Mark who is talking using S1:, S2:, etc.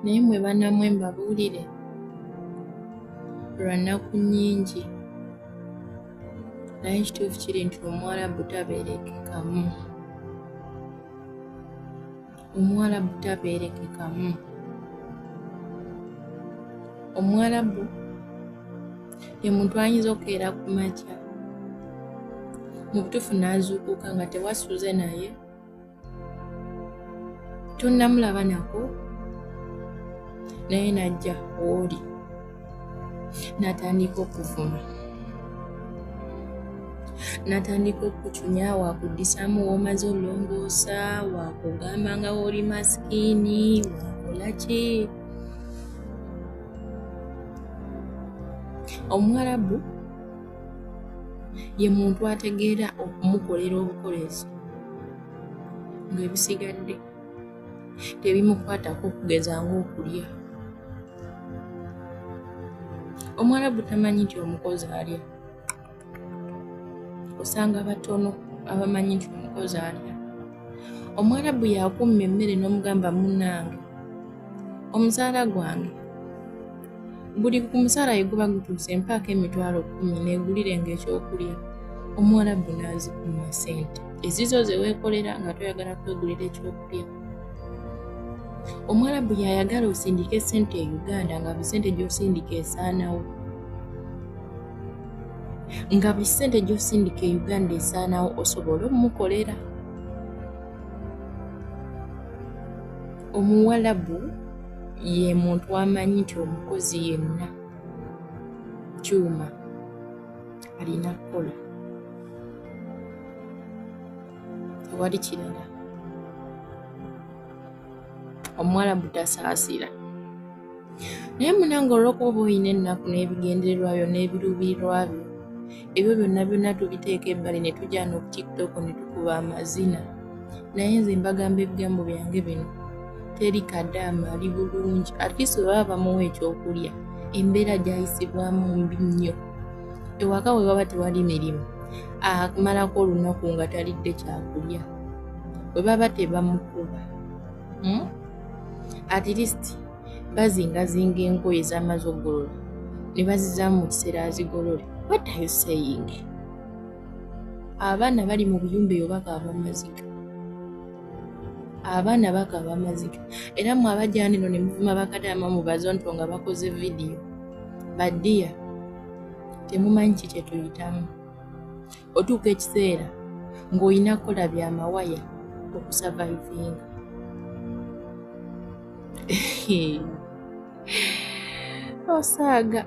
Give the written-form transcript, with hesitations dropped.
S1: naye mwe bannamwe mbabuulire lwa nnaku nnyingi naye ekituufu kiri nti Omuwarabu tabeerekekamu. Omuwarabu tabeerekekamu. Omuwarabu ye muntu ayinza okukeera ku makya mu butuufu n'azuukuka nga tewasuze naye, tonnamulaba nako, naye n'ajja w'oli n'atandika okuvuma, n'atandika okukucunya, waakuddisaamu w'omaze olongoosa, waakugamba nga w'oli masikiini, waakola ki. Omuwarabu ye muntu ategeera okumukolera obukolezi ng'ebisigadde tebimukwatako okugeza ng'okulya. Omuwarabu tamanyi nti omukozi alya. Osanga batono abamanyi nti omukozi alya. Omuwarabu y'akumma emmere n'omugamba munnange, omusaala gwange buli ku musaalaayo guba gutuuse mpaako emitwalo 10 neegulirenga ekyokulya. Omuwarabu n'azikuuma ssente ezizo ze weekolera nga toyagala kwegulira ekyokulya. Omuwarabu y'ayagala osindike ssente e Uganda nga buli ssente gy'osindika esaanawo. Nga buli ssente gy'osindika e Uganda esaanawo osobola omukolera. Omuwarabu ye muntu amanyi nti omukozi yenna kyuma alina kukola, tewali kirala. Omuwarabu tasaasira. Naye munange olw'okuba oba olina ennaku n'ebigendererwa byo n'ebiruubirirwa byo, ebyo byonna byonna tubiteeka ebbali ne tujja ku TikTok ne tukuba amazina. Naye nze mbagamba ebigambo byange bino, teri kadaama ali bulungi. At least bwe baba bamuwa ekyokulya, embeera gy'ayisibwamu mbi nnyo. Ewaka bwe baba tewali mirimu, amalako olunaku nga talidde kyakulya. Bwe baba tebamukuba, at least bazingazinga engoye z'amaze okugolola ne bazizaamu mu kiseera azigolole. What are you saying? Abaana bali mu buyumba eyo bakaaba amaziga. Abaana bakaaba amaziga. Era mmwe abajja wano eno ne muvuma bakadaama mu bazonto nga bakoze vidiyo. Baddiya, temumanyi ki kye tuyitamu. Otuuka ekiseera ng'olina kukola byamawaya okusavaivinga. Osaaga.